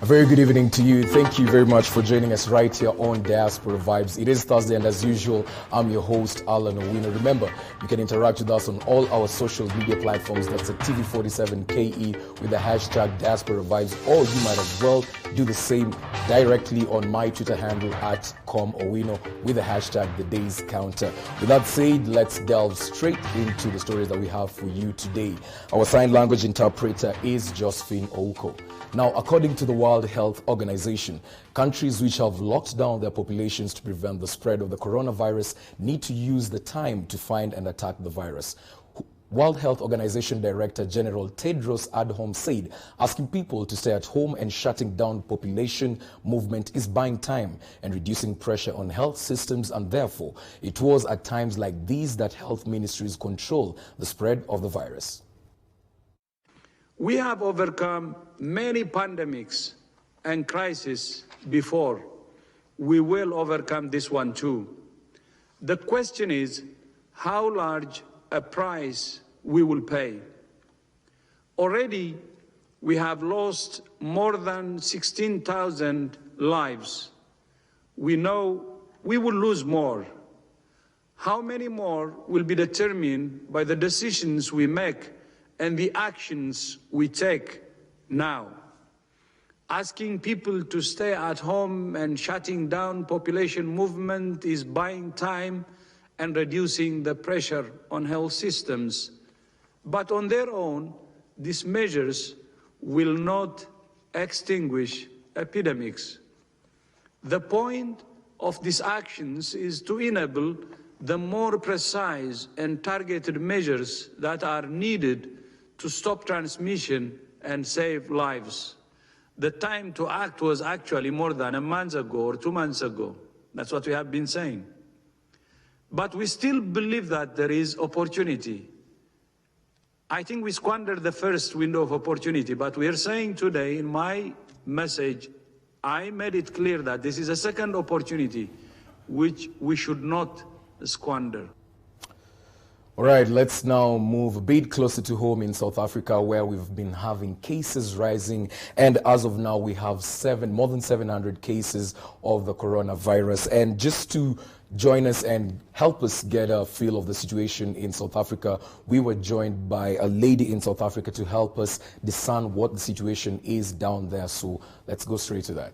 A very good evening to you. Thank you very much for joining us right here on Diaspora Vybez. It is Thursday, and as usual, I'm your host, Alan Owino. Remember, you can interact with us on all our social media platforms. That's at TV47KE with the hashtag Diaspora Vybez, or you might as well do the same directly on my Twitter handle at @comowino with the hashtag The Days Counter. With that said, let's delve straight into the stories that we have for you today. Our sign language interpreter is Josephine Ouko. Now, according to the World Health Organization, countries which have locked down their populations to prevent the spread of the coronavirus need to use the time to find and attack the virus. World Health Organization Director General Tedros Adhanom said asking people to stay at home and shutting down population movement is buying time and reducing pressure on health systems, and therefore it was at times like these that health ministries control the spread of the virus. We have overcome many pandemics and crises before. We will overcome this one too. The question is how large a price we will pay. Already we have lost more than 16,000 lives. We know we will lose more. How many more will be determined by the decisions we make and the actions we take now. Asking people to stay at home and shutting down population movement is buying time and reducing the pressure on health systems. But on their own, these measures will not extinguish epidemics. The point of these actions is to enable the more precise and targeted measures that are needed to stop transmission and save lives. The time to act was actually more than a month ago or 2 months ago. That's what we have been saying. But we still believe that there is opportunity. I think we squandered the first window of opportunity, but we are saying today in my message, I made it clear that this is a second opportunity which we should not squander. All right, let's now move a bit closer to home in South Africa, where we've been having cases rising. And as of now, we have more than 700 cases of the coronavirus. And just to join us and help us get a feel of the situation in South Africa, we were joined by a lady in South Africa to help us discern what the situation is down there. So let's go straight to that.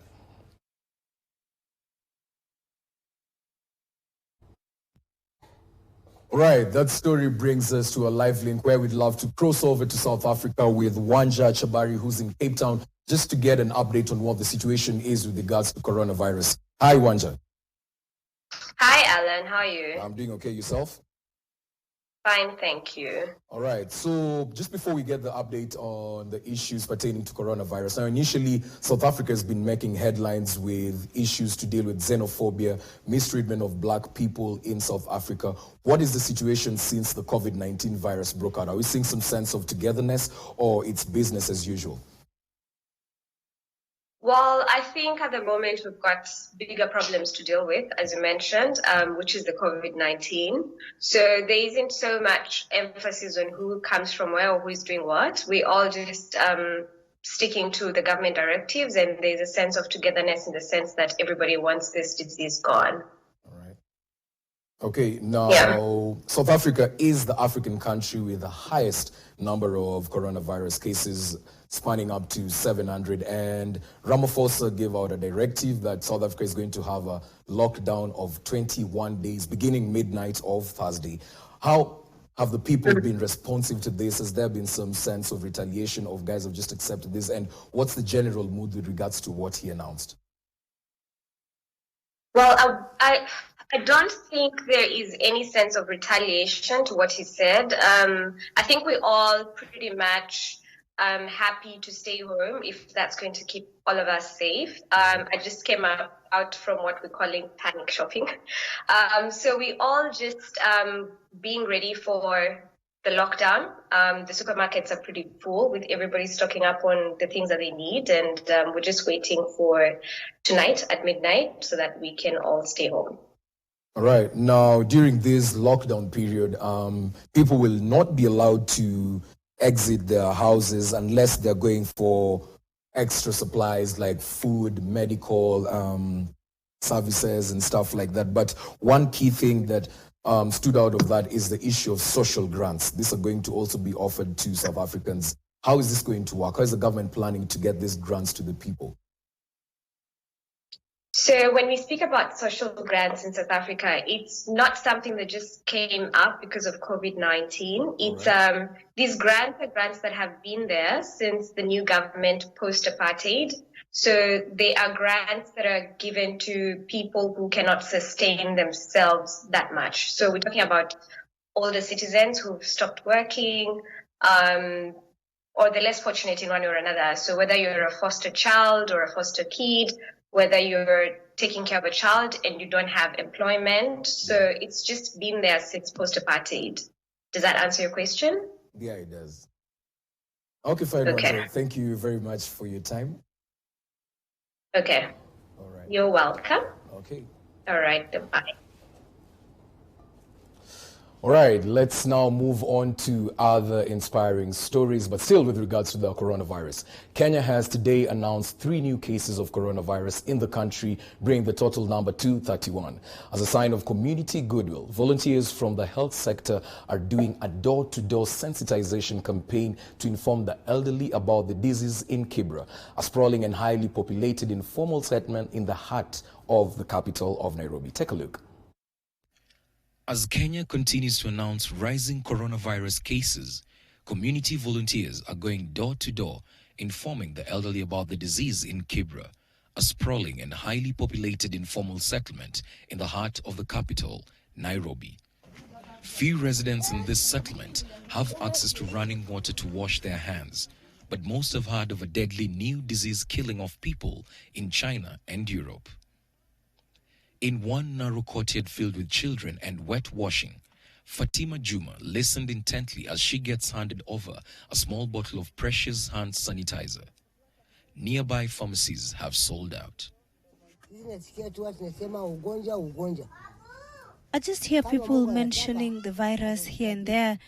All right, that story brings us to a live link where we'd love to cross over to South Africa with Wanja Chabari, who's in Cape Town, just to get an update on what the situation is with regards to coronavirus. Hi, Wanja. Hi, Alan. How are you? I'm doing okay. Yourself? Fine, thank you. All right. So just before we get the update on the issues pertaining to coronavirus, now initially, South Africa has been making headlines with issues to deal with xenophobia, mistreatment of black people in South Africa. What is the situation since the COVID-19 virus broke out? Are we seeing some sense of togetherness, or it's business as usual? Well, I think at the moment we've got bigger problems to deal with, as you mentioned, which is the COVID-19. So there isn't so much emphasis on who comes from where or who is doing what. We all just sticking to the government directives, and there's a sense of togetherness in the sense that everybody wants this disease gone. All right. Okay, now South Africa is the African country with the highest number of coronavirus cases, spanning up to 700, and Ramaphosa gave out a directive that South Africa is going to have a lockdown of 21 days beginning midnight of Thursday. How have the people been responsive to this? Has there been some sense of retaliation, of guys have just accepted this, and what's the general mood with regards to what he announced? Well, I don't think there is any sense of retaliation to what he said. I think we all pretty much happy to stay home if that's going to keep all of us safe. I just came out from what we're calling panic shopping. So we all just being ready for the lockdown. The supermarkets are pretty full with everybody stocking up on the things that they need. And we're just waiting for tonight at midnight so that we can all stay home. All right. Now, during this lockdown period, people will not be allowed to exit their houses unless they're going for extra supplies like food, medical services and stuff like that. But one key thing that stood out of that is the issue of social grants. These are going to also be offered to South Africans. How is this going to work? How is the government planning to get these grants to the people? So when we speak about social grants in South Africa, it's not something that just came up because of COVID-19. It's these grants are grants that have been there since the new government post-apartheid. So they are grants that are given to people who cannot sustain themselves that much. So we're talking about older citizens who've stopped working, or the less fortunate in one way or another. So whether you're a foster child or a foster kid, whether you're taking care of a child and you don't have employment. So it's just been there since post-apartheid. Does that answer your question? Yeah, it does. Okay, fine. Okay. Thank you very much for your time. Okay. All right. You're welcome. Okay. All right. Bye. All right, let's now move on to other inspiring stories, but still with regards to the coronavirus. Kenya has today announced 3 new cases of coronavirus in the country, bringing the total number to 31. As a sign of community goodwill, volunteers from the health sector are doing a door-to-door sensitization campaign to inform the elderly about the disease in Kibra, a sprawling and highly populated informal settlement in the heart of the capital of Nairobi. Take a look. As Kenya continues to announce rising coronavirus cases, community volunteers are going door to door, informing the elderly about the disease in Kibra, a sprawling and highly populated informal settlement in the heart of the capital, Nairobi. Few residents in this settlement have access to running water to wash their hands, but most have heard of a deadly new disease killing off people in China and Europe. In one narrow courtyard filled with children and wet washing, Fatima Juma listened intently as she gets handed over a small bottle of precious hand sanitizer. Nearby pharmacies have sold out. I just hear people mentioning the virus here and there,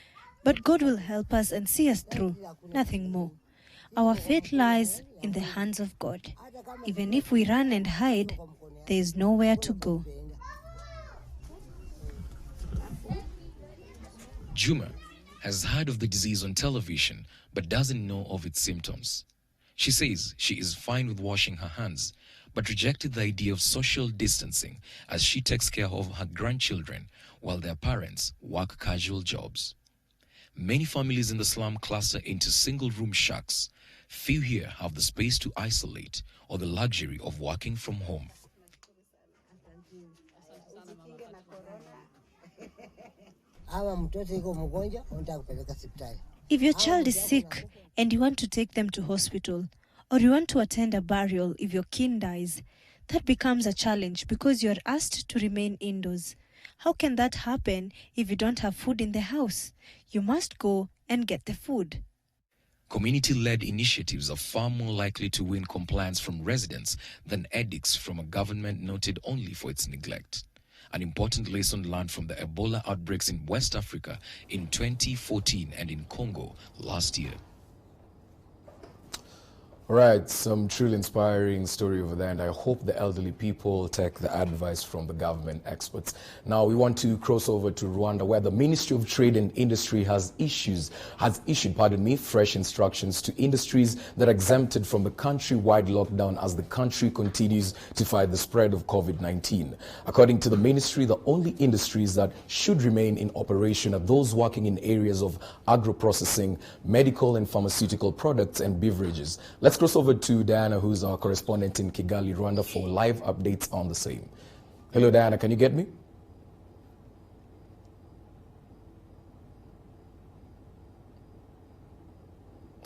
but God will help us and see us through, nothing more. Our fate lies in the hands of God. Even if we run and hide, there is nowhere to go. Juma has heard of the disease on television but doesn't know of its symptoms. She says she is fine with washing her hands but rejected the idea of social distancing as she takes care of her grandchildren while their parents work casual jobs. Many families in the slum cluster into single-room shacks. Few here have the space to isolate or the luxury of working from home. If your child is sick and you want to take them to hospital, or you want to attend a burial if your kin dies, that becomes a challenge because you are asked to remain indoors. How can that happen if you don't have food in the house? You must go and get the food. Community-led initiatives are far more likely to win compliance from residents than edicts from a government noted only for its neglect. An important lesson learned from the Ebola outbreaks in West Africa in 2014 and in Congo last year. All right, some truly inspiring story over there, and I hope the elderly people take the advice from the government experts. Now we want to cross over to Rwanda, where the Ministry of Trade and Industry has issued fresh instructions to industries that are exempted from the country-wide lockdown as the country continues to fight the spread of COVID-19. According to the ministry, the only industries that should remain in operation are those working in areas of agro-processing, medical and pharmaceutical products, and beverages. Let's cross over to Diana, who's our correspondent in Kigali, Rwanda, for live updates on the same. Hello, Diana, can you get me?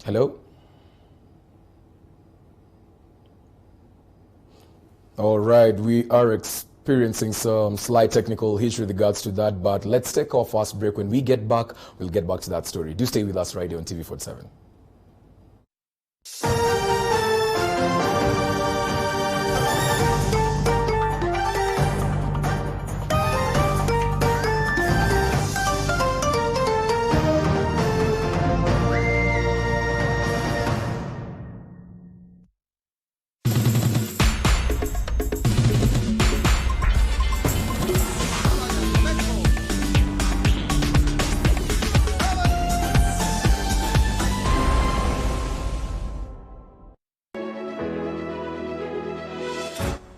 Hello? All right, we are experiencing some slight technical hitch with regards to that, but let's take our fast break. When we get back, we'll get back to that story. Do stay with us right here on TV47.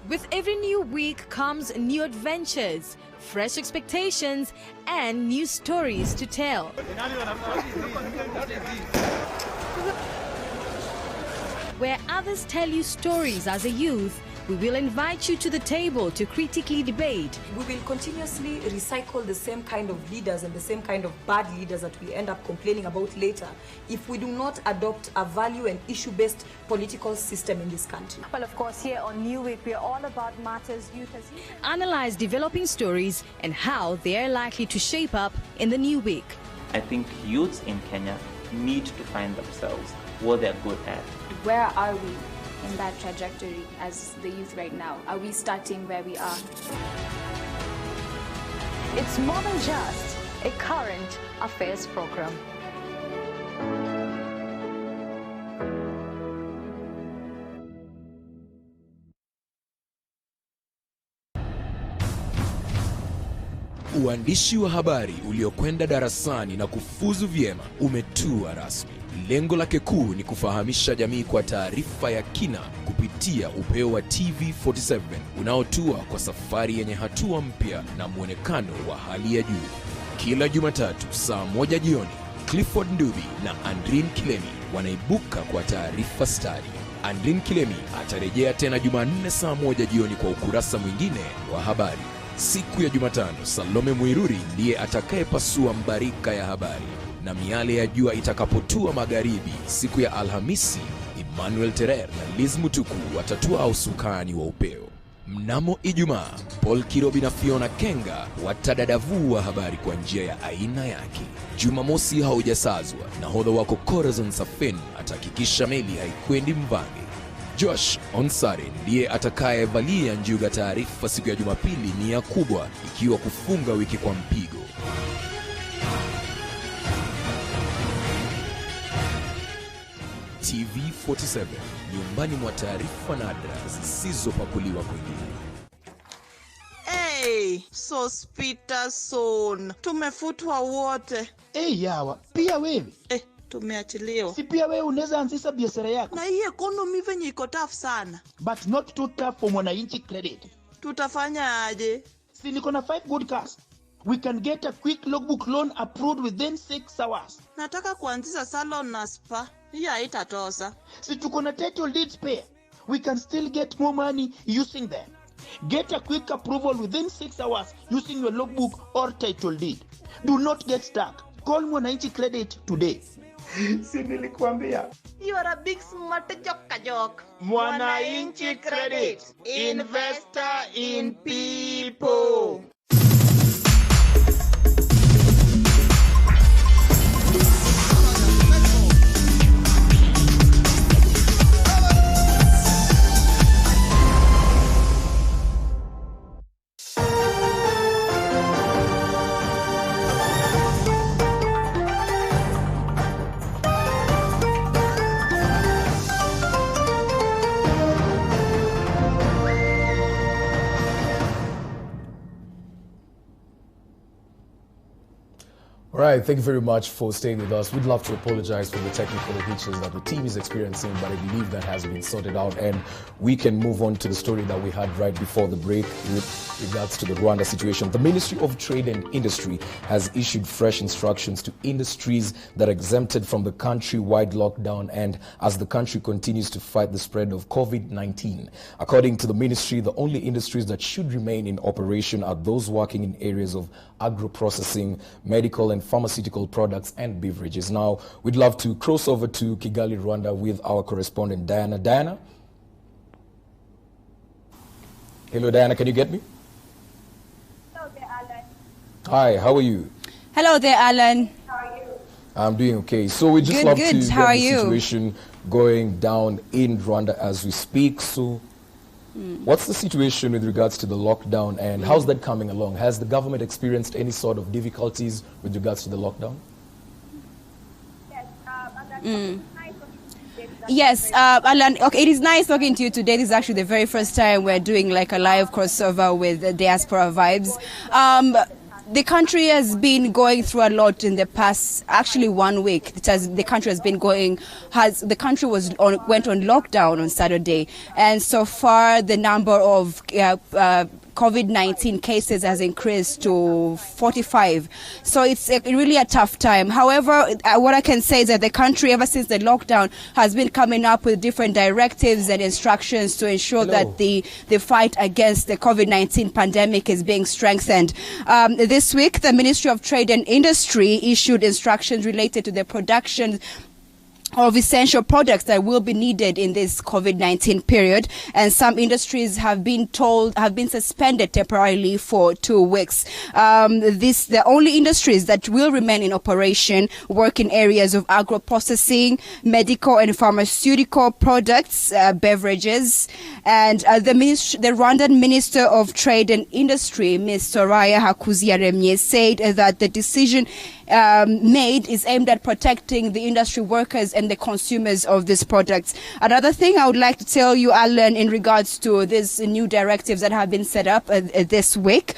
With every new week comes new adventures, fresh expectations, and new stories to tell. Where others tell you stories as a youth, we will invite you to the table to critically debate. We will continuously recycle the same kind of leaders and the same kind of bad leaders that we end up complaining about later if we do not adopt a value and issue-based political system in this country. Well, of course, here on New Week, we are all about matters youth as youth. Analyze developing stories and how they are likely to shape up in the new week. I think youths in Kenya need to find themselves what they're good at. Where are we in that trajectory as the youth right now? Are we starting where we are? It's more than just a current affairs program. Uandishi wa habari uliokwenda darasani na kufuzu vyema umetua rasmi. Lengo lake kuu ni kufahamisha jamii kwa taarifa ya kina kupitia upeo wa TV47 unaotua kwa safari yenye hatua mpya na muonekano wa hali ya juu. Kila Jumatatu saa 1 jioni, Clifford Ndubi na Andrin Kilemi wanaibuka kwa taarifa stadi. Andrin Kilemi atarejea tena Jumanne saa 1 jioni kwa ukurasa mwingine wa habari. Siku ya Jumatano, Salome Mwiruri ndiye atakayepasua mbarika ya habari. Na miale ya jua itakapotua magharibi siku ya Alhamisi, Emmanuel Terer na Liz Mutuku watatua usukani wa upeo. Mnamo Ijumaa, Paul Kirobi na Fiona Kenga watadadavua habari kwa njia ya aina yake. Jumamosi haujasazwa, nahodha wako Corazon Safen atahakikisha meli haikwendi mvange. Josh Onsare ndiye atakayevalia njuga taarifa siku ya Jumapili nia kubwa ikiwa kufunga wiki kwa mpigo. TV47, nyumbani mwa taarifa nadra zisizopakuliwa kwingine. Hey, Sospita-son, tumefutwa wote. Yawa, pia wewe? Tumeachiliwa. Si pia wewe unaweza anzisha biashara yako? Na hii economy venye iko tough sana. But not too tough for mwananchi credit. Tutafanya aje? Si niko na 5 good cars. We can get a quick logbook loan approved within 6 hours. Nataka kuanzisha salon na spa. Hii haitatosa. Si tuko na title deed spare. We can still get more money using them. Get a quick approval within 6 hours using your logbook or title deed. Do not get stuck. Call Mwananchi Credit today. Si nilikuambia. You are a big smart joke. Mwananchi Credit. Investor in people. All right, thank you very much for staying with us. We'd love to apologize for the technical glitches that the team is experiencing, but I believe that has been sorted out, and we can move on to the story that we had right before the break with regards to the Rwanda situation. The Ministry of Trade and Industry has issued fresh instructions to industries that are exempted from the country-wide lockdown and as the country continues to fight the spread of COVID-19. According to the ministry, the only industries that should remain in operation are those working in areas of agro-processing, medical and pharmaceutical products and beverages. Now, we'd love to cross over to Kigali, Rwanda with our correspondent, Diana. Diana? Hello, Diana, can you get me? Hello there, Alan. Hi, how are you? Hello there, Alan. How are you? I'm doing okay. So we just love to get the situation going down in Rwanda as we speak. So what's the situation with regards to the lockdown and how's that coming along? Has the government experienced any sort of difficulties with regards to the lockdown? Yes, Alan, okay, it is nice talking to you today. This is actually the very first time we're doing like a live crossover with Diaspora Vybez. The country has been going through a lot in the past, actually 1 week. The country went on lockdown on Saturday, and so far the number of COVID-19 cases has increased to 45. So it's really a tough time. However, what I can say is that the country, ever since the lockdown, has been coming up with different directives and instructions to ensure that the fight against the COVID-19 pandemic is being strengthened. This week, the Ministry of Trade and Industry issued instructions related to the production of essential products that will be needed in this COVID-19 period, and some industries have been suspended temporarily for 2 weeks. The only industries that will remain in operation work in areas of agro-processing, medical and pharmaceutical products, beverages, and the Rwandan Minister of Trade and Industry, Ms. Soraya Hakuziyaremye, said that the decision made is aimed at protecting the industry workers and the consumers of these products. Another thing I would like to tell you, Alan, in regards to these new directives that have been set up this week,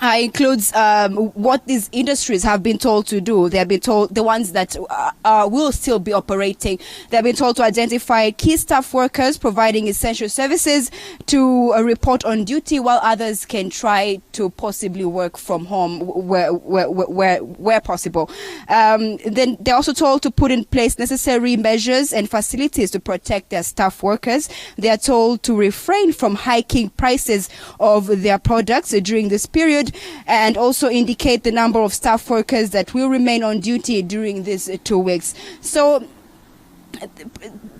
includes what these industries have been told to do. They have been told, the ones that will still be operating, they have been told to identify key staff workers providing essential services to report on duty, while others can try to possibly work from home where possible. Then they're also told to put in place necessary measures and facilities to protect their staff workers. They are told to refrain from hiking prices of their products during this period, and also indicate the number of staff workers that will remain on duty during these 2 weeks. So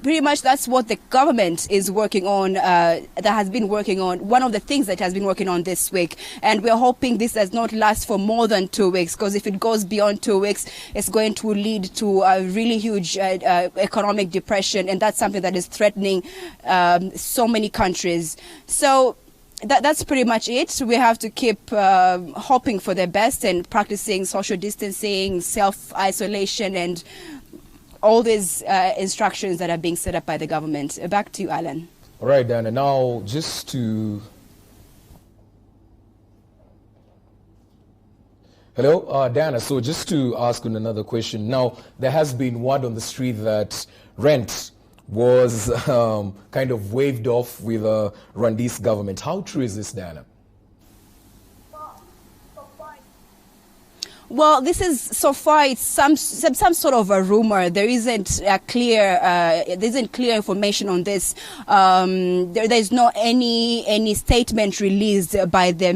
pretty much that's what the government is working on, that has been working on, one of the things that has been working on this week. And we're hoping this does not last for more than 2 weeks, because if it goes beyond 2 weeks, it's going to lead to a really huge economic depression, and that's something that is threatening so many countries. So that's pretty much it. We have to keep hoping for the best and practicing social distancing, self-isolation, and all these instructions that are being set up by the government. Back to you, Alan. All right, Diana. Now, just to... Hello, Diana. So just to ask you another question. Now, there has been word on the street that rent was kind of waved off with the Rwandese government. How true is this, Diana? Well, this is, so far, it's some sort of a rumor. There isn't clear information on this. There's no any statement released by the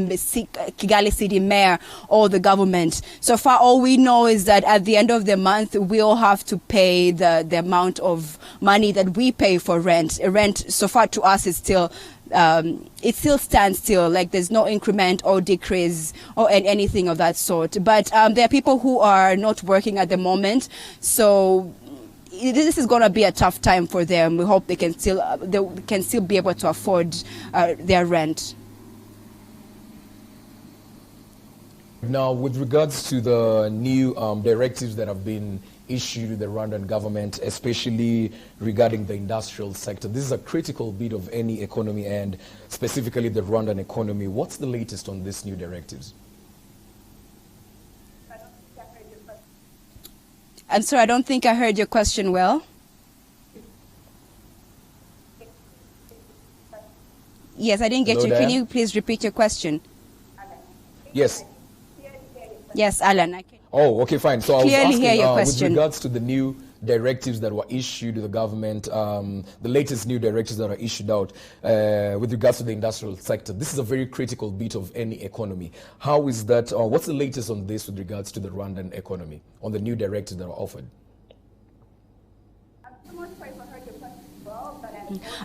Kigali City Mayor or the government. So far, all we know is that at the end of the month, we'll have to pay the amount of money that we pay for rent. Rent, so far to us, is still it still stands still, like there's no increment or decrease or anything of that sort. But there are people who are not working at the moment, so this is going to be a tough time for them. We hope they can still be able to afford their rent. Now, with regards to the new directives that have been issued to the Rwandan government, especially regarding the industrial sector, this is a critical bit of any economy, and specifically the Rwandan economy. What's the latest on these new directives? I'm sorry, I don't think I heard your question well. Yes, I didn't get you. Can you please repeat your question? Yes. Yes, Alan. Oh, okay, fine. So I was asking, hear your question. with regards to the new directives that were issued to the government, the latest new directives that are issued out with regards to the industrial sector. This is a very critical bit of any economy. How is that, what's the latest on this with regards to the Rwandan economy, on the new directives that are offered?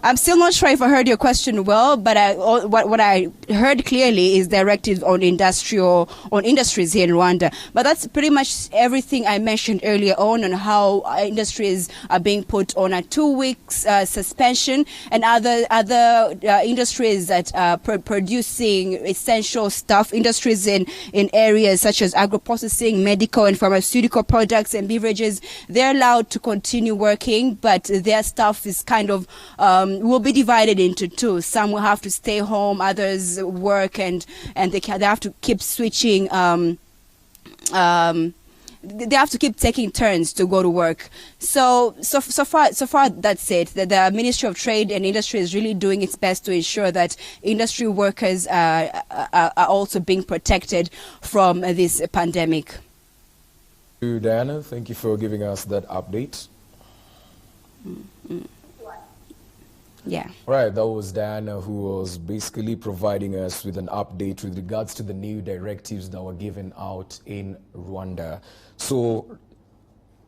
I'm still not sure if I heard your question well, but what I heard clearly is directed on industries here in Rwanda. But that's pretty much everything I mentioned earlier on how industries are being put on a 2 weeks suspension, and other industries that are producing essential stuff, industries in areas such as agro-processing, medical and pharmaceutical products and beverages, they're allowed to continue working, but their stuff is kind of will be divided into two. Some will have to stay home, others work, and they have to keep switching. They have to keep taking turns to go to work. So far that's it. The Ministry of Trade and Industry is really doing its best to ensure that industry workers are also being protected from this pandemic. Diana, thank you for giving us that update. Yeah. Right, that was Diana, who was basically providing us with an update with regards to the new directives that were given out in Rwanda. So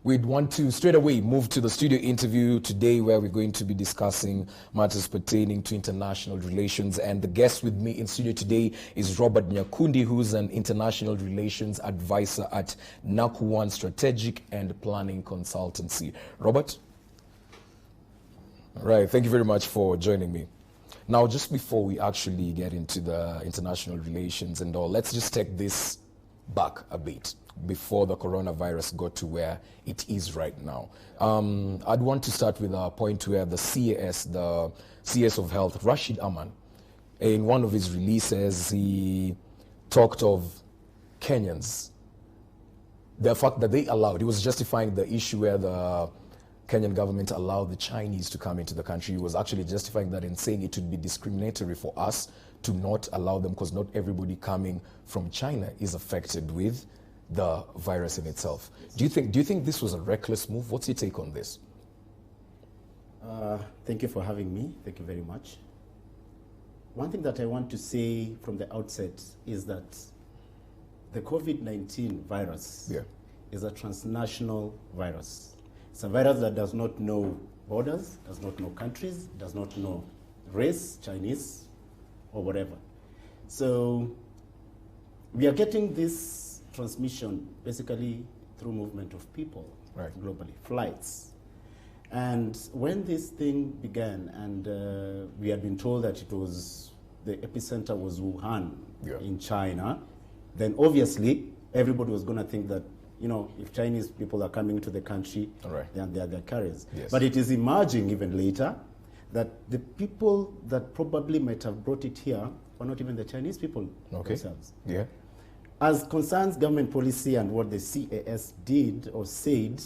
we'd want to straight away move to the studio interview today, where we're going to be discussing matters pertaining to international relations. And the guest with me in studio today is Robert Nyakundi, who's an international relations advisor at Nakuwan Strategic and Planning Consultancy. Robert? Right, thank you very much for joining me. Now, just before we actually get into the international relations and all, let's just take this back a bit before the coronavirus got to where it is right now. I'd want to start with a point where the CS of Health, Rashid Aman, in one of his releases, he talked of Kenyans. The fact that he was justifying the issue where the Kenyan government allowed the Chinese to come into the country. He was actually justifying that and saying it would be discriminatory for us to not allow them, because not everybody coming from China is affected with the virus in itself. Do you think this was a reckless move? What's your take on this? Thank you for having me. Thank you very much. One thing that I want to say from the outset is that the COVID-19 virus is a transnational virus. It's a virus that does not know borders, does not know countries, does not know race, Chinese, or whatever. So we are getting this transmission basically through movement of people globally, flights. And when this thing began, and we had been told that the epicenter was Wuhan in China, then obviously everybody was going to think that, if Chinese people are coming to the country, then they are the carriers. Yes. But it is emerging even later that the people that probably might have brought it here were not even the Chinese people themselves. Yeah. As concerns government policy and what the CAS did or said,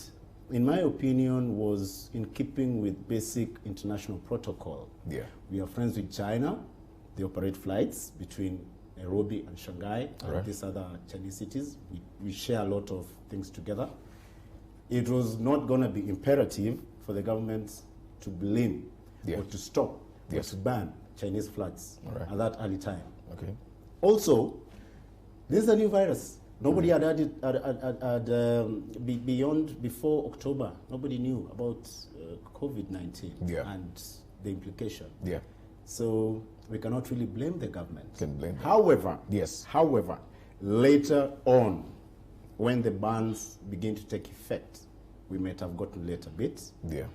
in my opinion, was in keeping with basic international protocol. Yeah. We are friends with China. They operate flights between Nairobi and Shanghai and these other Chinese cities. We share a lot of things together. It was not going to be imperative for the government to blame or to stop or to ban Chinese flights at that early time. Okay. Also, this is a new virus. Nobody had had it before October. Nobody knew about COVID-19 and the implication. Yeah. So we cannot really blame the government. However, later on, when the bans begin to take effect, we might have gotten late a bit. Yeah.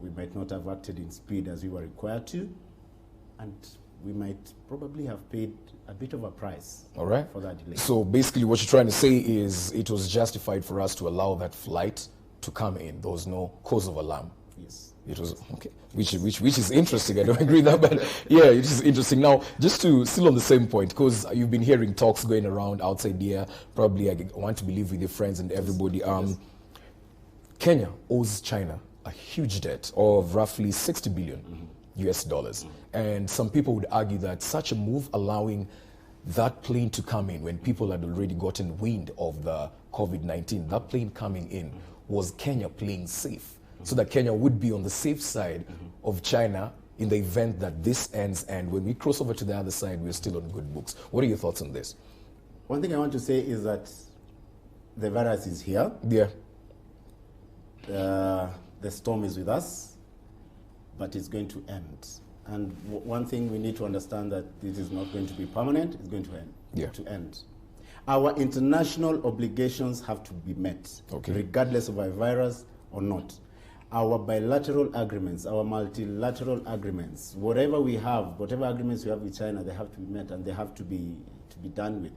We might not have acted in speed as we were required to, and we might probably have paid a bit of a price for that delay. So basically what you're trying to say is it was justified for us to allow that flight to come in. There was no cause of alarm. Yes. It was okay, which is interesting. I don't agree with that, but yeah, it is interesting. Now, just to still on the same point, because you've been hearing talks going around outside here. Probably, I want to believe with your friends and everybody. Kenya owes China a huge debt of roughly 60 billion US dollars, and some people would argue that such a move, allowing that plane to come in when people had already gotten wind of the COVID-19, that plane coming in was Kenya playing safe. So that Kenya would be on the safe side of China in the event that this ends, and when we cross over to the other side, we're still on good books. What are your thoughts on this? One thing I want to say is that the virus is here. Yeah. The storm is with us, but it's going to end. And one thing we need to understand that this is not going to be permanent, it's going to end. Yeah. To end. Our international obligations have to be met, regardless of a virus or not. Our bilateral agreements, our multilateral agreements, whatever agreements we have with China, they have to be met and they have to be done with.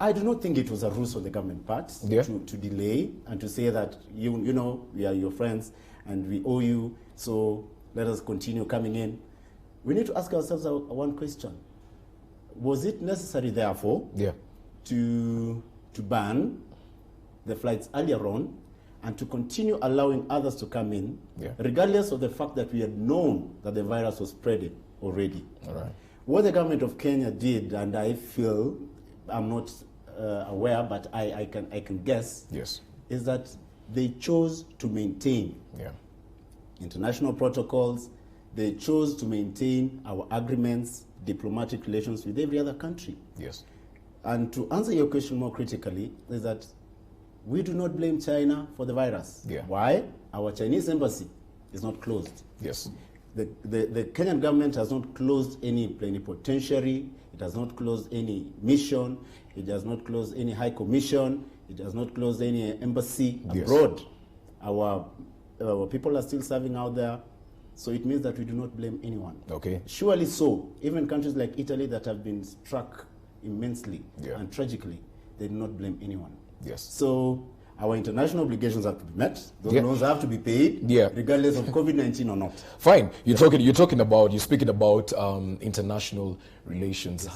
I do not think it was a ruse on the government part to delay and to say that you know we are your friends and we owe you, so let us continue coming in. We need to ask ourselves one question. was it necessary, therefore, to ban the flights earlier on and to continue allowing others to come in, regardless of the fact that we had known that the virus was spreading already? All right. What the government of Kenya did, and I feel, I'm not aware, but I can guess, is that they chose to maintain international protocols. They chose to maintain our agreements, diplomatic relations with every other country. Yes. And to answer your question more critically, is that we do not blame China for the virus. Why? Our Chinese embassy is not closed. Yes. The Kenyan government has not closed any plenipotentiary, it has not closed any mission, it has not closed any high commission, it has not closed any embassy abroad. Our people are still serving out there, so it means that we do not blame anyone. Okay. Surely so. Even countries like Italy that have been struck immensely and tragically, they do not blame anyone. Yes. So our international obligations have to be met. Those loans have to be paid, regardless of COVID-19 or not. Fine. You're speaking about international relations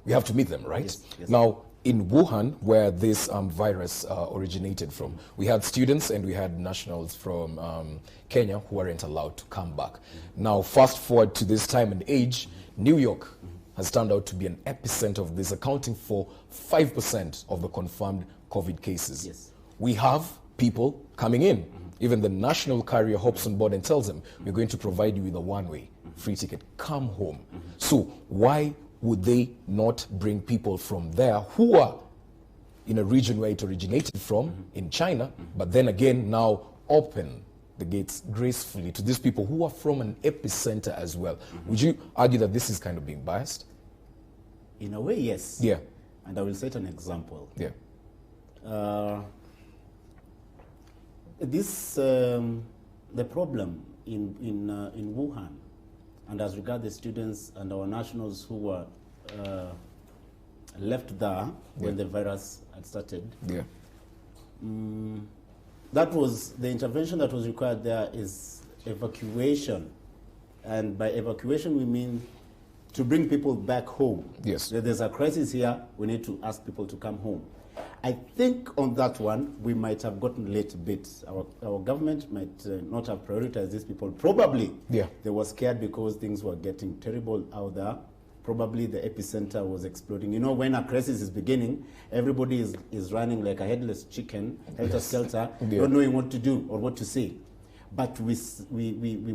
we have to meet them, right? Yes. Now, in Wuhan, where this virus originated from, we had students and we had nationals from Kenya who weren't allowed to come back. Now, fast forward to this time and age, New York has turned out to be an epicenter of this, accounting for 5% of the confirmed COVID cases. Yes. We have people coming in. Even the national carrier hops on board and tells them, we're going to provide you with a one-way free ticket. Come home. So why would they not bring people from there who are in a region where it originated from, in China, but then again now open the gates gracefully to these people who are from an epicenter as well? Would you argue that this is kind of being biased? In a way, yes. Yeah. And I will set an example. Yeah. The problem in Wuhan, and as regards the students and our nationals who were left there when the virus had started, that was the intervention that was required there is evacuation. And by evacuation, we mean to bring people back home. Yes. There's a crisis here, we need to ask people to come home. I think on that one, we might have gotten late a bit. Our government might not have prioritized these people. Probably they were scared because things were getting terrible out there. Probably the epicenter was exploding. You know, when a crisis is beginning, everybody is running like a headless chicken, helter-skelter, not knowing what to do or what to say. But we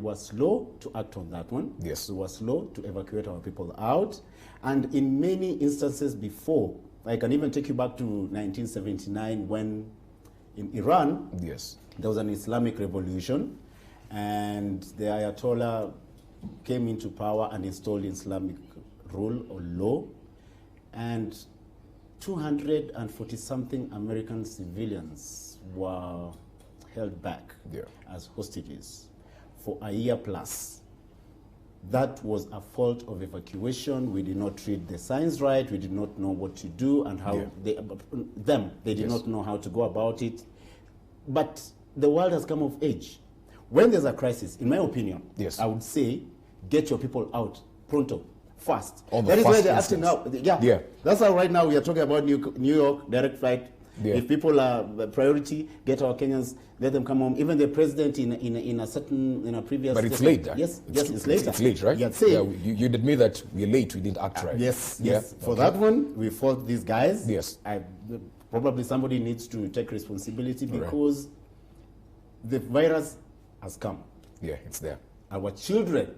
were slow to act on that one. Yes. We were slow to evacuate our people out. And in many instances before, I can even take you back to 1979 when in Iran, there was an Islamic revolution and the Ayatollah came into power and installed Islamic rule or law, and 240-something American civilians were held back as hostages for a year plus. That was a fault of evacuation. We did not read the signs right. We did not know what to do and how they did not know how to go about it. But the world has come of age. When there's a crisis, in my opinion, I would say get your people out pronto, fast. That is why they're asking now. That's how right now we are talking about New York direct flight. If people are the priority, get our Kenyans, let them come home. Even the president in a previous. But it's late. Yes, it's late. It's late, right? You'd admit that we're late. We didn't act right. Yes. For that one, we fought these guys. Probably somebody needs to take responsibility because the virus has come. It's there. Our children,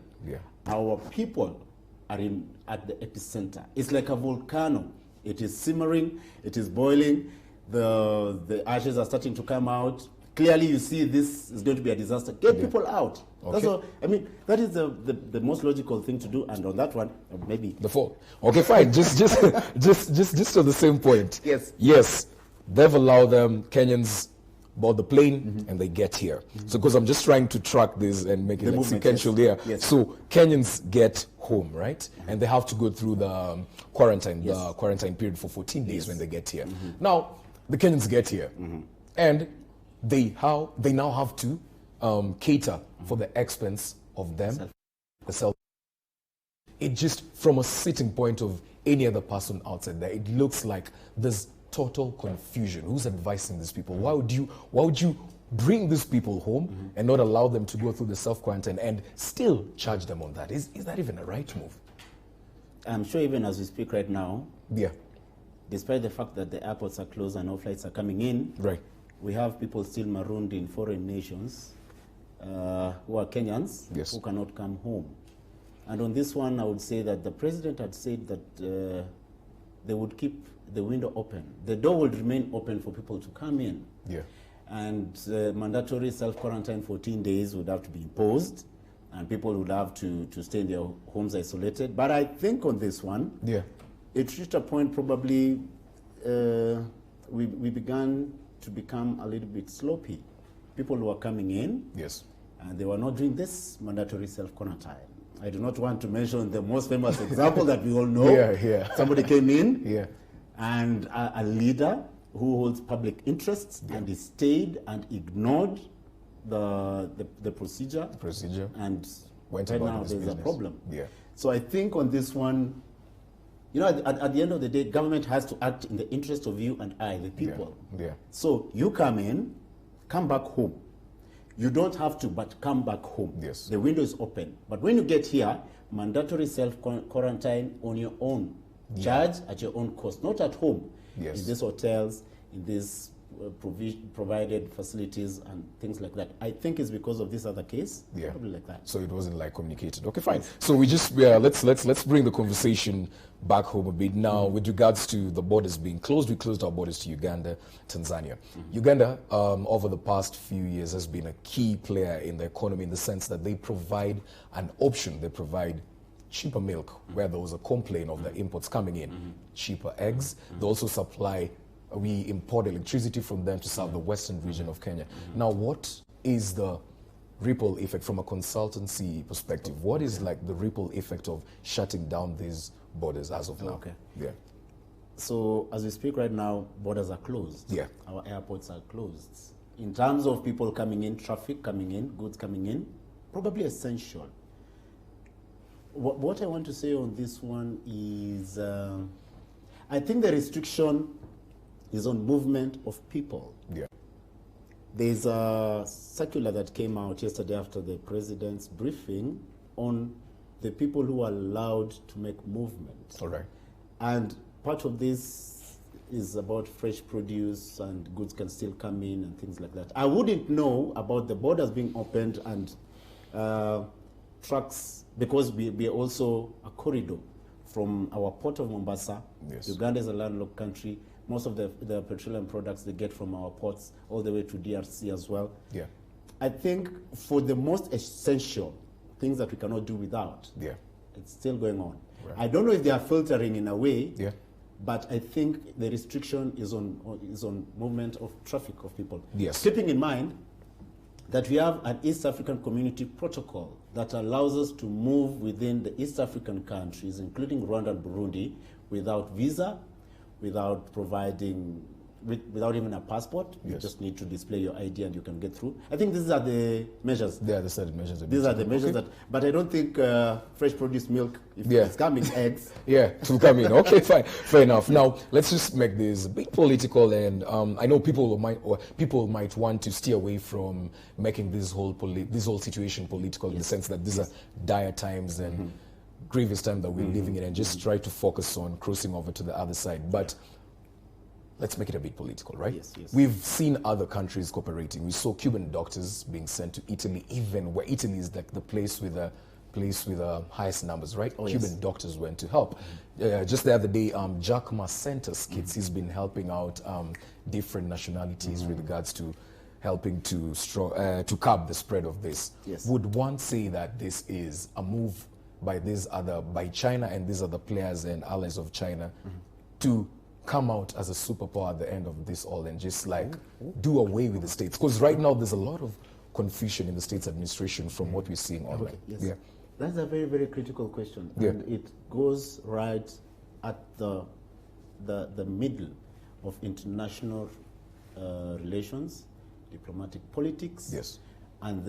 our people are at the epicenter. It's like a volcano. It is simmering. It is boiling. The ashes are starting to come out. Clearly, you see this is going to be a disaster. Get people out. That's all. I mean, that is the most logical thing to do. And on that one, maybe the fault. Okay, fine. just to the same point. Yes. They've allowed them Kenyans board the plane and they get here. So, because I'm just trying to track this and make it sequential here. So, Kenyans get home, right? And they have to go through the quarantine, period for 14 days when they get here. Now, the Kenyans get here, and they now have to cater for the expense of them, the self. it just, from a sitting point of any other person outside there, it looks like there's total confusion. Who's advising these people? Why would you bring these people home and not allow them to go through the self-quarantine and still charge them on that? Is that even a right move? I'm sure even as we speak right now, yeah, despite the fact that the airports are closed and no flights are coming in, right, we have people still marooned in foreign nations who are Kenyans, yes, who cannot come home. And on this one, I would say that the president had said that they would keep the window open. The door would remain open for people to come in. Yeah. And mandatory self-quarantine 14 days would have to be imposed, and people would have to stay in their homes isolated. But I think on this one, yeah, it reached a point probably we began to become a little bit sloppy. People who were coming in, yes, and they were not doing this mandatory self-quarantine. I do not want to mention the most famous example that we all know. Yeah. Somebody came in, yeah, and a leader who holds public interests, and he stayed and ignored the procedure. And went right about now his there's business. a problem. Yeah. So I think on this one, you know, at the end of the day, government has to act in the interest of you and I, the people. Yeah. So you come in, come back home. You don't have to, but come back home. Yes. The window is open. But when you get here, mandatory self-quarantine on your own. Charge at your own cost, not at home. Yes. In these hotels, in these provided facilities and things like that. I think it's because of this other case, probably like that. So it wasn't like communicated. Okay, fine. So we just let's bring the conversation back home a bit now. With regards to the borders being closed, we closed our borders to Uganda, Tanzania. Uganda, over the past few years, has been a key player in the economy in the sense that they provide an option. They provide cheaper milk where there was a complaint of the imports coming in, cheaper eggs. They also supply. We import electricity from them to serve the western region of Kenya. Now, what is the ripple effect from a consultancy perspective? What is like the ripple effect of shutting down these borders as of now? Okay. Yeah. So as we speak right now, borders are closed. Yeah. Our airports are closed. In terms of people coming in, traffic coming in, goods coming in, probably essential. What I want to say on this one is, I think the restriction is on movement of people. Yeah. There's a circular that came out yesterday after the president's briefing on the people who are allowed to make movement. All right. And part of this is about fresh produce and goods can still come in and things like that. I wouldn't know about the borders being opened and trucks, because we are also a corridor from our port of Mombasa. Yes. Uganda is a landlocked country. Most of the petroleum products they get from our ports all the way to DRC as well. Yeah. I think for the most essential things that we cannot do without, it's still going on. Right. I don't know if they are filtering in a way, yeah, but I think the restriction is on movement of traffic of people. Yes. Keeping in mind that we have an East African Community Protocol that allows us to move within the East African countries, including Rwanda and Burundi, without visa, without providing, without even a passport. You just need to display your ID and you can get through. I think these are the measures. They are the set measures. These are the measures that, but I don't think fresh produce milk, if it's coming, eggs. Yeah, it will come in. Okay, fine, fair enough. Now let's just make this a bit political, and I know people might want to steer away from making this whole situation political in the sense that these are dire times and grievous time that we're living in, and just try to focus on crossing over to the other side. But let's make it a bit political, right? Yes, yes. We've seen other countries cooperating. We saw Cuban doctors being sent to Italy, even where Italy is like the place with the highest numbers, right? Oh, Cuban doctors went to help. Just the other day, Jacquemus Center's kids, he's been helping out different nationalities with regards to helping to curb the spread of this. Yes. Would one say that this is a move by China and these other players and allies of China to come out as a superpower at the end of this all and just like do away with the states? Because right now there's a lot of confusion in the states administration from what we're seeing online. Okay, yes. Yeah. That's a very, very critical question. Yeah. And it goes right at the middle of international relations, diplomatic politics, yes, and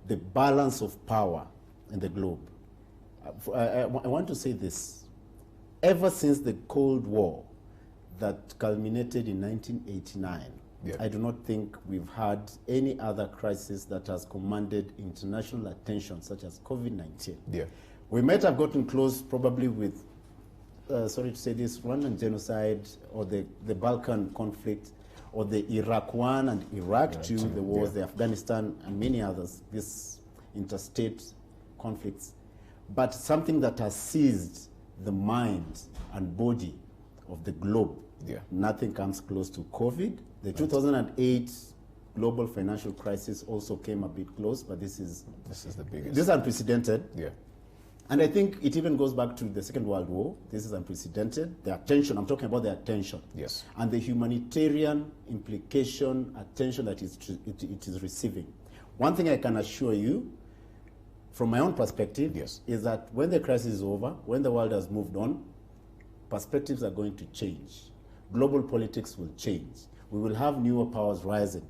the balance of power in the globe. I want to say this. Ever since the Cold War that culminated in 1989, I do not think we've had any other crisis that has commanded international attention, such as COVID-19. We might have gotten close probably with, sorry to say this, Rwandan genocide or the Balkan conflict or the Iraq 1 and Iraq 2, the wars, the Afghanistan and many others, these interstate conflicts. But something that has seized the mind and body of the globe, nothing comes close to COVID. The 2008 global financial crisis also came a bit close, but this is the biggest. This is unprecedented. And I think it even goes back to the Second World War. This is unprecedented. The attention, I'm talking about the attention. And the humanitarian implication, attention that it is receiving. One thing I can assure you, from my own perspective, is that when the crisis is over, when the world has moved on, perspectives are going to change. Global politics will change. We will have newer powers rising.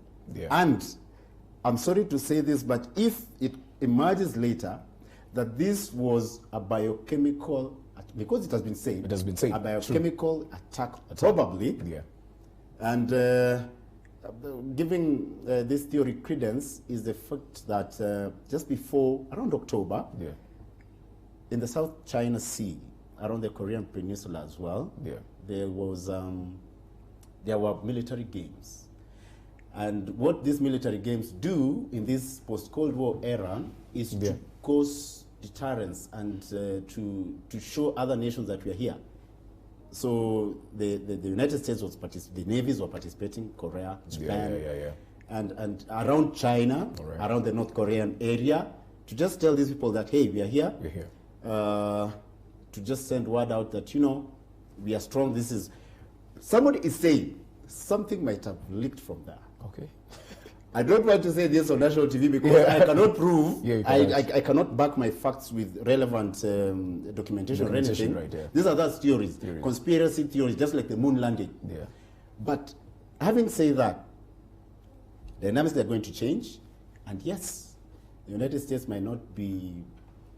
And I'm sorry to say this, but if it emerges later that this was a biochemical, because it has been said, a biochemical attack, probably, and giving this theory credence is the fact that just before, around October, in the South China Sea, around the Korean Peninsula as well, there were military games. And what these military games do in this post-Cold War era is to cause deterrence and to show other nations that we are here. So the United States was participating, the navies were participating, Korea, Japan, and around China, around the North Korean area, to just tell these people that, hey, we are here. We're here. To just send word out that, you know, we are strong. This is, somebody is saying something might have leaked from there. I don't want to say this on national TV because I cannot prove, I cannot back my facts with relevant documentation or anything. These are just theories, conspiracy theories, just like the moon landing. But having said that, dynamics are going to change, and yes, the United States might not be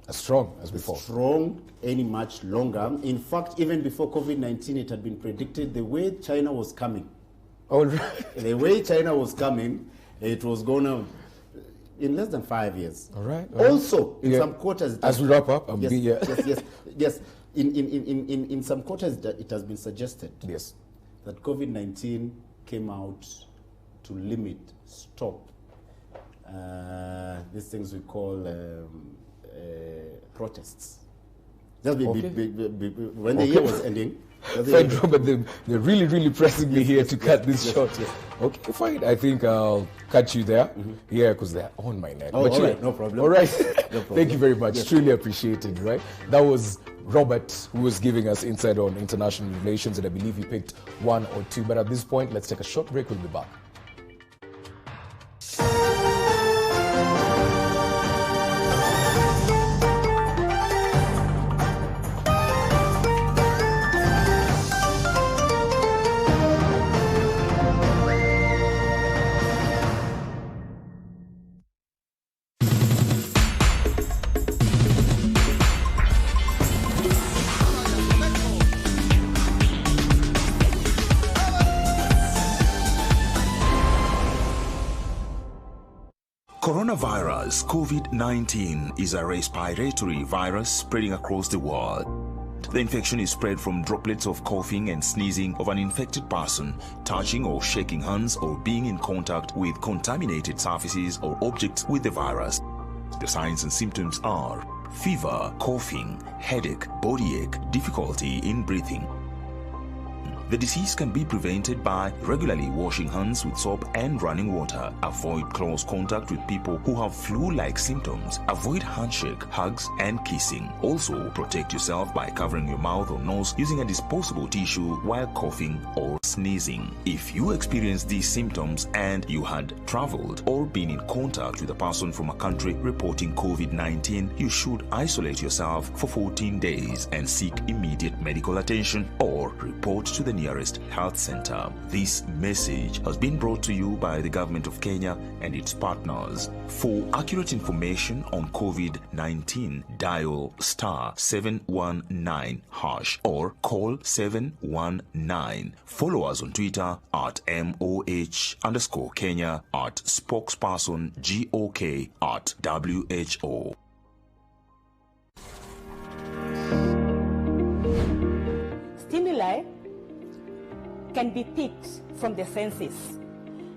as strong as before. Strong any much longer. In fact, even before COVID-19, it had been predicted the way China was coming. The way China was coming, it was going to, in less than 5 years. Also, in some quarters, as we wrap up, yes. In some quarters, it has been suggested that COVID-19 came out to limit, stop these things we call protests. Just when the year was ending. Friend Robert, they're really pressing me here to cut this short. Okay, fine. I think I'll cut you there. Because they're on my neck. But right, no problem. All right. No problem. Thank you very much. Truly appreciated, right? That was Robert, who was giving us insight on international relations, and I believe he picked one or two. But at this point, let's take a short break. We'll be back. Coronavirus COVID-19 is a respiratory virus spreading across the world. The infection is spread from droplets of coughing and sneezing of an infected person, touching or shaking hands, or being in contact with contaminated surfaces or objects with the virus. The signs and symptoms are fever, coughing, headache, body ache, difficulty in breathing. The disease can be prevented by regularly washing hands with soap and running water. Avoid close contact with people who have flu-like symptoms. Avoid handshake, hugs, and kissing. Also, protect yourself by covering your mouth or nose using a disposable tissue while coughing or sneezing. If you experience these symptoms and you had traveled or been in contact with a person from a country reporting COVID-19, you should isolate yourself for 14 days and seek immediate medical attention or report to the nearest health center. This message has been brought to you by the Government of Kenya and its partners. For accurate information on COVID-19, dial *719# or call 719. Follow us on Twitter at MOH_Kenya, at spokesperson GOK, at WHO. Stimuli can be picked from the senses.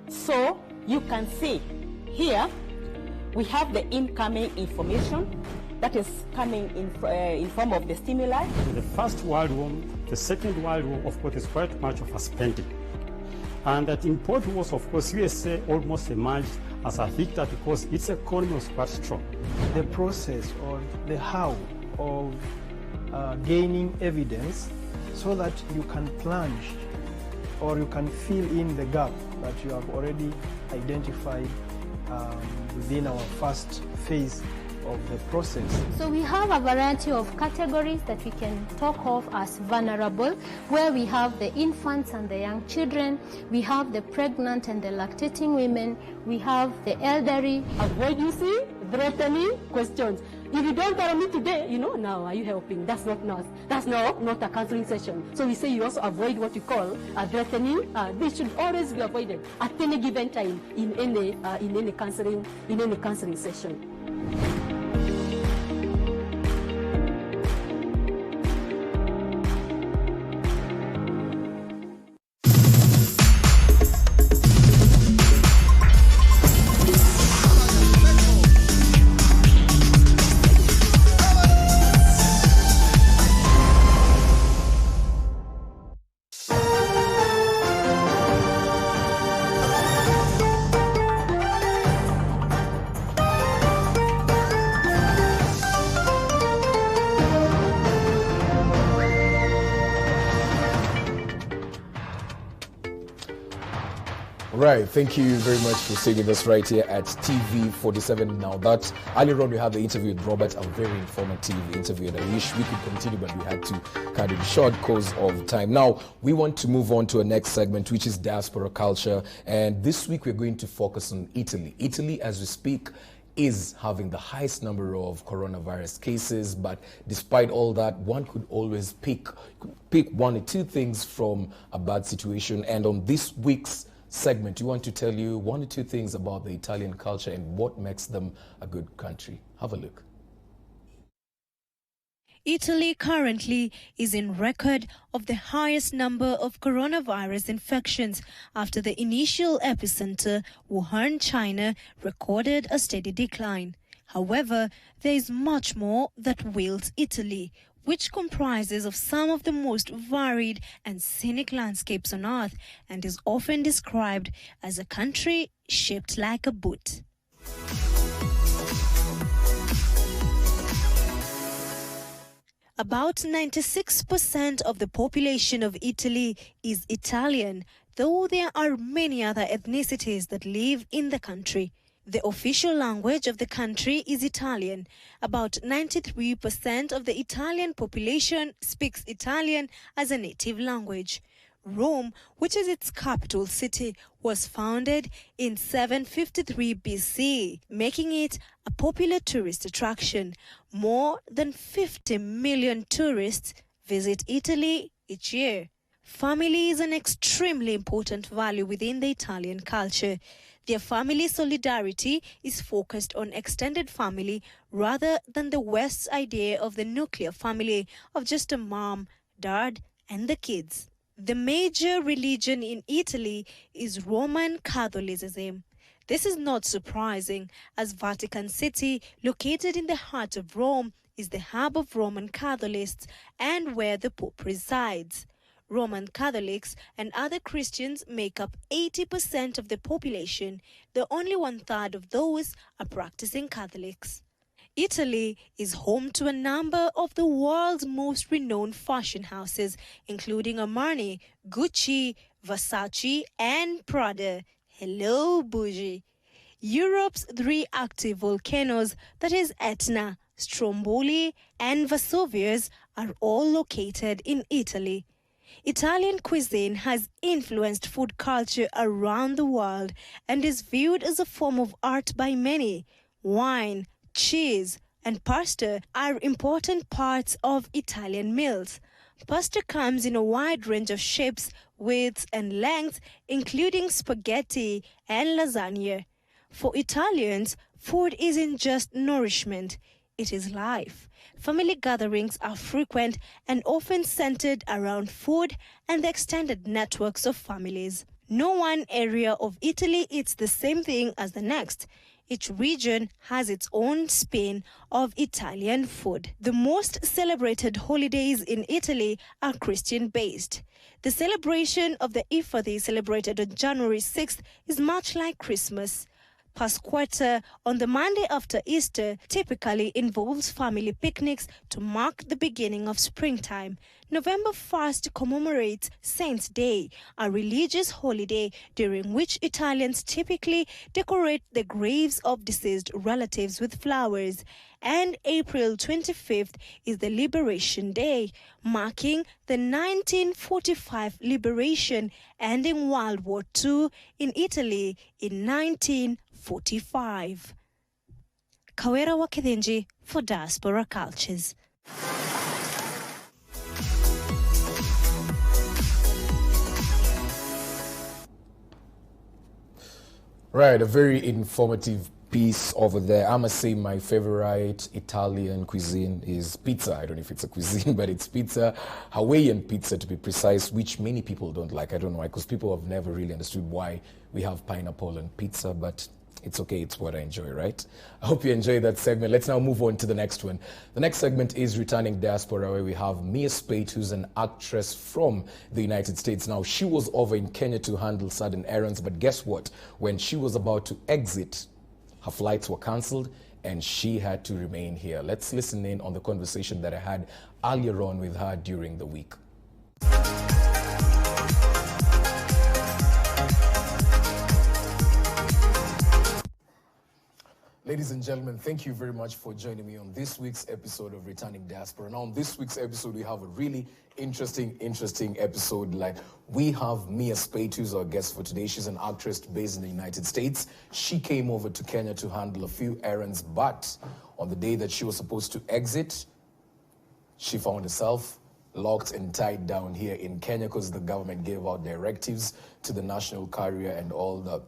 So you can see here we have the incoming information that is coming in form of the stimuli. The First World War, the Second World War, of course, is quite much of a spending. And that in post-wars, of course, USA almost emerged as a victor because its economy was quite strong. The process or the how of gaining evidence so that you can plunge or you can fill in the gap that you have already identified within our first phase of the process. So we have a variety of categories that we can talk of as vulnerable, where we have the infants and the young children, we have the pregnant and the lactating women, we have the elderly. Avoid using threatening questions. If you don't tell me today, now are you helping? That's not us. That's not a counseling session. So we say you also avoid what you call threatening. This should always be avoided at any given time in any counseling session. Right, thank you very much for staying with us right here at TV47. Now that earlier on we had the interview with Robert, a very informative interview, and I wish we could continue, but we had to kind of short cause of time. Now we want to move on to a next segment, which is diaspora culture, and this week we're going to focus on Italy. Italy, as we speak, is having the highest number of coronavirus cases, but despite all that, one could always pick one or two things from a bad situation. And on this week's segment, we want to tell you one or two things about the Italian culture and what makes them a good country. Have a look. Italy currently is in record of the highest number of coronavirus infections after the initial epicenter, Wuhan, China, recorded a steady decline. However, there is much more that wails Italy, which comprises of some of the most varied and scenic landscapes on earth and is often described as a country shaped like a boot. About 96% of the population of Italy is Italian, though there are many other ethnicities that live in the country. The official language of the country is Italian. About 93% of the Italian population speaks Italian as a native language. Rome, which is its capital city, was founded in 753 BC, making it a popular tourist attraction. More than 50 million tourists visit Italy each year. Family is an extremely important value within the Italian culture. Their family solidarity is focused on extended family rather than the West's idea of the nuclear family of just a mom, dad, and the kids. The major religion in Italy is Roman Catholicism. This is not surprising, as Vatican City, located in the heart of Rome, is the hub of Roman Catholics and where the Pope resides. Roman Catholics and other Christians make up 80% of the population, though only 1/3 of those are practicing Catholics. Italy is home to a number of the world's most renowned fashion houses, including Armani, Gucci, Versace, and Prada. Hello, bougie. Europe's 3 active volcanoes, that is Etna, Stromboli, and Vesuvius, are all located in Italy. Italian cuisine has influenced food culture around the world and is viewed as a form of art by many. Wine, cheese, and pasta are important parts of Italian meals. Pasta comes in a wide range of shapes, widths, and lengths, including spaghetti and lasagna. For Italians, food isn't just nourishment, it is life. Family gatherings are frequent and often centered around food and the extended networks of families. No one area of Italy eats the same thing as the next. Each region has its own spin of Italian food. The most celebrated holidays in Italy are Christian-based. The celebration of the Ifadi, celebrated on January 6th, is much like Christmas. Pasquetta, on the Monday after Easter, typically involves family picnics to mark the beginning of springtime. November 1st commemorates Saints' Day, a religious holiday during which Italians typically decorate the graves of deceased relatives with flowers. And April 25th is the Liberation Day, marking the 1945 liberation, ending World War II in Italy in 1945. Kawera Wakithinji for Diaspora Cultures. Right, a very informative piece over there. I must say my favorite Italian cuisine is pizza. I don't know if it's a cuisine, but it's pizza, Hawaiian pizza to be precise, which many people don't like. I don't know why, because people have never really understood why we have pineapple on pizza, but it's okay, it's what I enjoy, right? I hope you enjoyed that segment. Let's now move on to the next one. The next segment is Returning Diaspora, where we have Mia Spate, who's an actress from the United States. Now, she was over in Kenya to handle certain errands, but guess what? When she was about to exit, her flights were cancelled and she had to remain here. Let's listen in on the conversation that I had earlier on with her during the week. Ladies and gentlemen, thank you very much for joining me on this week's episode of Returning Diaspora. Now, on this week's episode, we have a really interesting episode. Like, we have Mia Spate, who's our guest for today. She's an actress based in the United States. She came over to Kenya to handle a few errands, but on the day that she was supposed to exit, she found herself locked and tied down here in Kenya because the government gave out directives to the national carrier and all the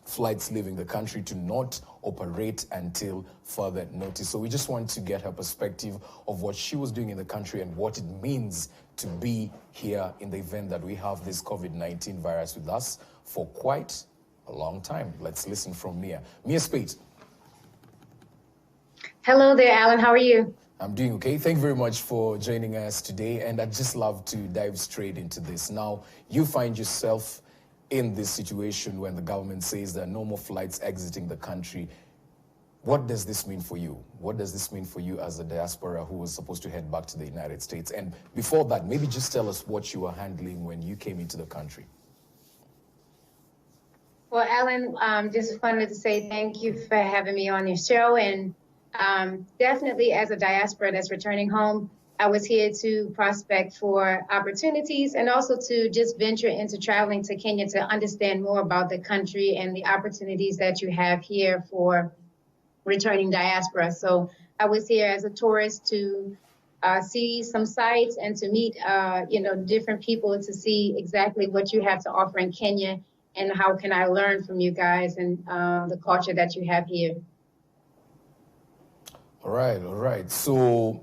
flights leaving the country to not operate until further notice. So we just want to get her perspective of what she was doing in the country and what it means to be here in the event that we have this COVID-19 virus with us for quite a long time. Let's listen from Mia. Mia Spate. Hello there, Alan. How are you? I'm doing okay. Thank you very much for joining us today. And I'd just love to dive straight into this. Now, you find yourself in this situation when the government says there are no more flights exiting the country. What does this mean for you? What does this mean for you as a diaspora who was supposed to head back to the United States? And before that, maybe just tell us what you were handling when you came into the country. Well, Alan, just wanted to say thank you for having me on your show. And definitely as a diaspora that's returning home, I was here to prospect for opportunities and also to just venture into traveling to Kenya to understand more about the country and the opportunities that you have here for returning diaspora. So I was here as a tourist to see some sites and to meet, different people to see exactly what you have to offer in Kenya and how can I learn from you guys and the culture that you have here. All right. So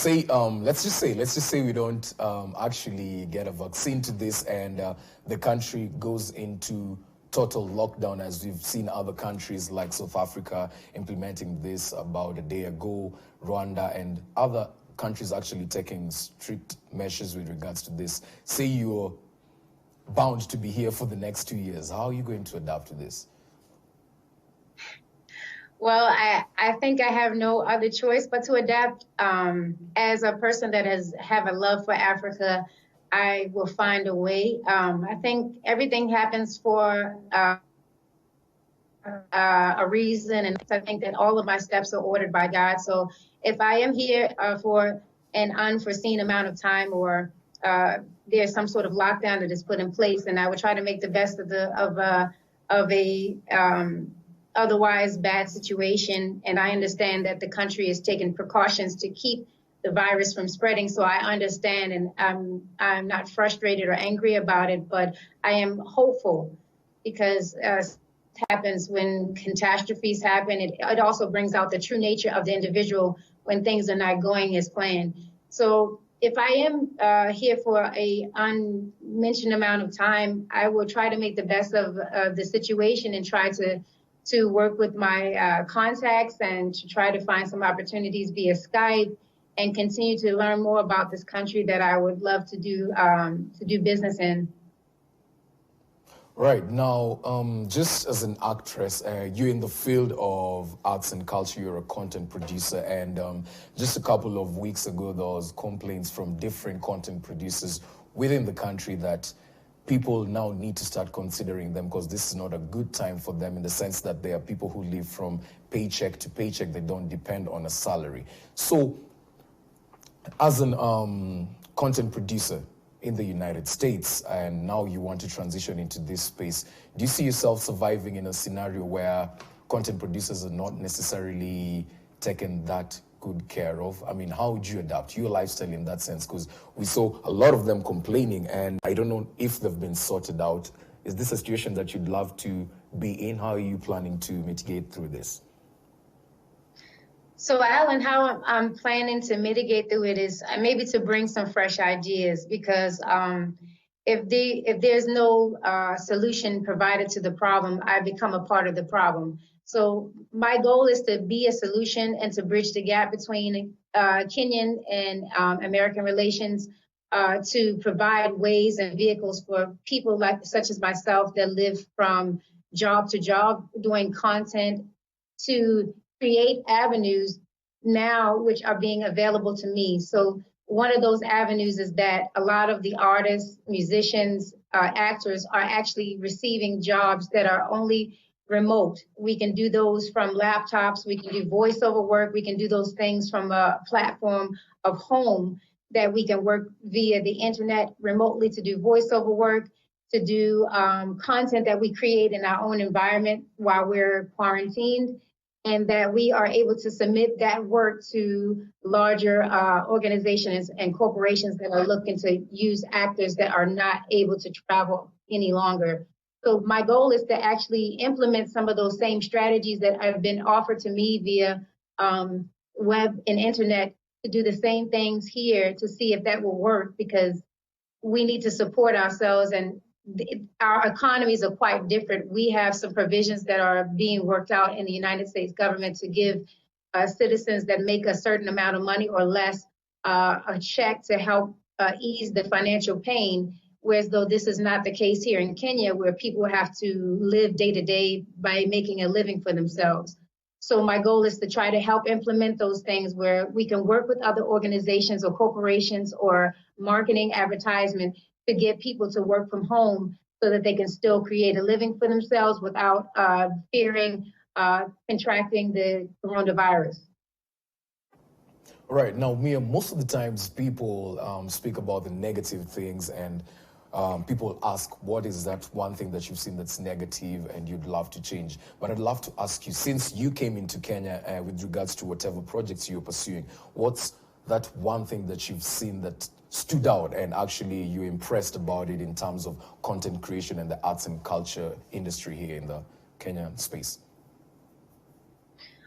let's just say we don't actually get a vaccine to this and the country goes into total lockdown, as we've seen other countries like South Africa implementing this about a day ago, Rwanda and other countries actually taking strict measures with regards to this. Say you're bound to be here for the next 2 years. How are you going to adapt to this? Well, I think I have no other choice but to adapt. As a person that have a love for Africa, I will find a way. I think everything happens for a reason, and I think that all of my steps are ordered by God. So if I am here for an unforeseen amount of time or there's some sort of lockdown that is put in place, and I would try to make the best of a otherwise bad situation. And I understand that the country is taking precautions to keep the virus from spreading. So I understand, and I'm not frustrated or angry about it, but I am hopeful, because it happens when catastrophes happen. It also brings out the true nature of the individual when things are not going as planned. So if I am here for a unmentioned amount of time, I will try to make the best of the situation and try to work with my contacts and to try to find some opportunities via Skype and continue to learn more about this country that I would love to do business in. Right. Now, just as an actress, you're in the field of arts and culture, you're a content producer, and just a couple of weeks ago, there was complaints from different content producers within the country that people now need to start considering them because this is not a good time for them, in the sense that there are people who live from paycheck to paycheck. They don't depend on a salary. So, as an content producer in the United States, and now you want to transition into this space, do you see yourself surviving in a scenario where content producers are not necessarily taken that good care of? I mean, how would you adapt your lifestyle in that sense? Because we saw a lot of them complaining, and I don't know if they've been sorted out. Is this a situation that you'd love to be in? How are you planning to mitigate through this? So, Alan, how I'm planning to mitigate through it is maybe to bring some fresh ideas, because if there's no solution provided to the problem, I become a part of the problem. So my goal is to be a solution and to bridge the gap between Kenyan and American relations, to provide ways and vehicles for people such as myself that live from job to job doing content, to create avenues now which are being available to me. So one of those avenues is that a lot of the artists, musicians, actors are actually receiving jobs that are only remote. We can do those from laptops, we can do voiceover work, we can do those things from a platform of home, that we can work via the internet remotely to do voiceover work, to do content that we create in our own environment while we're quarantined, and that we are able to submit that work to larger organizations and corporations that are looking to use actors that are not able to travel any longer. So my goal is to actually implement some of those same strategies that have been offered to me via web and internet, to do the same things here, to see if that will work, because we need to support ourselves, and our economies are quite different. We have some provisions that are being worked out in the United States government to give citizens that make a certain amount of money or less a check to help ease the financial pain, whereas though this is not the case here in Kenya, where people have to live day to day by making a living for themselves. So my goal is to try to help implement those things where we can work with other organizations or corporations or marketing advertisement to get people to work from home so that they can still create a living for themselves without fearing contracting the coronavirus. Right. Now, Mia, most of the times people speak about the negative things, and people ask, what is that one thing that you've seen that's negative and you'd love to change? But I'd love to ask you, since you came into Kenya with regards to whatever projects you're pursuing, what's that one thing that you've seen that stood out and actually you're impressed about it in terms of content creation and the arts and culture industry here in the Kenyan space?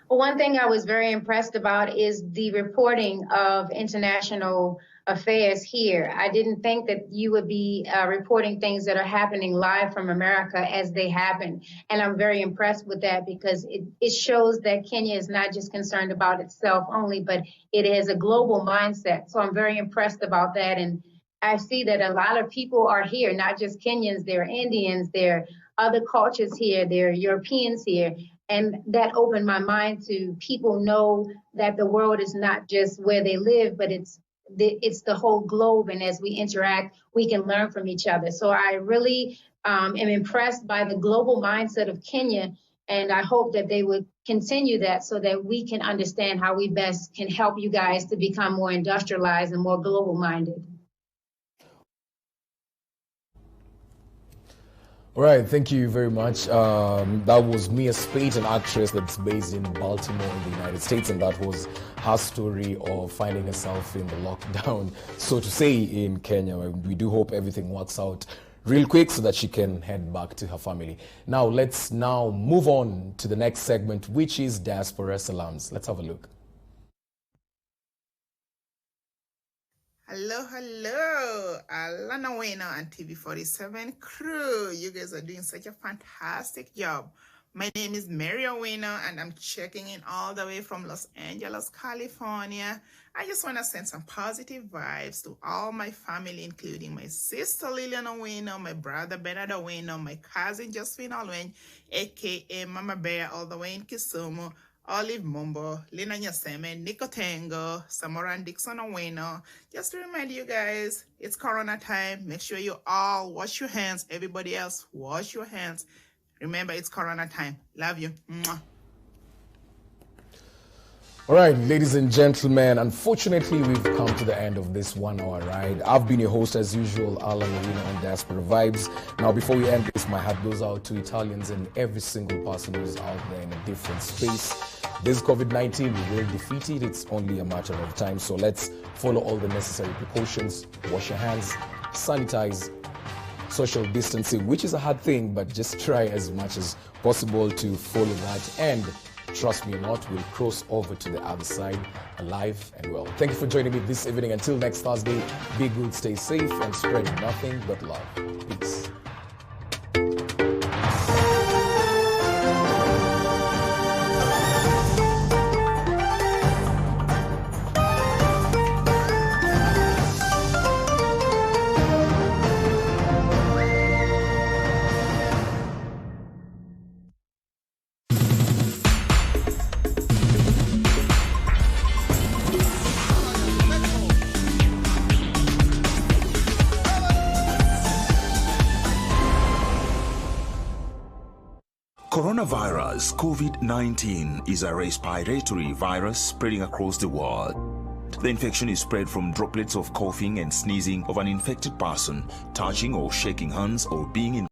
Well, one thing I was very impressed about is the reporting of international affairs here. I didn't think that you would be reporting things that are happening live from America as they happen. And I'm very impressed with that, because it shows that Kenya is not just concerned about itself only, but it has a global mindset. So I'm very impressed about that. And I see that a lot of people are here, not just Kenyans, there are Indians, there are other cultures here, there are Europeans here. And that opened my mind to people know that the world is not just where they live, but it's the whole globe. And as we interact, we can learn from each other. So I really am impressed by the global mindset of Kenya. And I hope that they would continue that so that we can understand how we best can help you guys to become more industrialized and more global minded. All right, thank you very much. That was Mia Spate, an actress that's based in Baltimore in the United States, and that was her story of finding herself in the lockdown, so to say, in Kenya. We do hope everything works out real quick so that she can head back to her family. Now, let's move on to the next segment, which is Diaspora Salams. Let's have a look. Hello, Alana Wena and TV47 crew. You guys are doing such a fantastic job. My name is Mary Owena and I'm checking in all the way from Los Angeles, California. I just want to send some positive vibes to all my family, including my sister Lillian Owena, my brother Bernard Owena, my cousin Josephine Alwen, aka Mama Bear, all the way in Kisumu, Olive Mumbo, Lina Nyaseme, Nico Tango, Samoran Dixon Owena. Just to remind you guys, it's Corona time. Make sure you all wash your hands. Everybody else, wash your hands. Remember, it's Corona time. Love you. Mwah. All right, ladies and gentlemen, unfortunately, we've come to the end of this 1 hour ride. I've been your host, as usual, Alan Marina on Diaspora Vybez. Now, before we end this, my hat goes out to Italians and every single person who's out there in a different space. This COVID-19, we will defeat it. It's only a matter of time. So let's follow all the necessary precautions. Wash your hands, sanitize, social distancing, which is a hard thing, but just try as much as possible to follow that. And trust me or not, we'll cross over to the other side alive and well. Thank you for joining me this evening. Until next Thursday, be good, stay safe, and spread nothing but love. Peace. Coronavirus COVID-19 is a respiratory virus spreading across the world. The infection is spread from droplets of coughing and sneezing of an infected person, touching or shaking hands or being in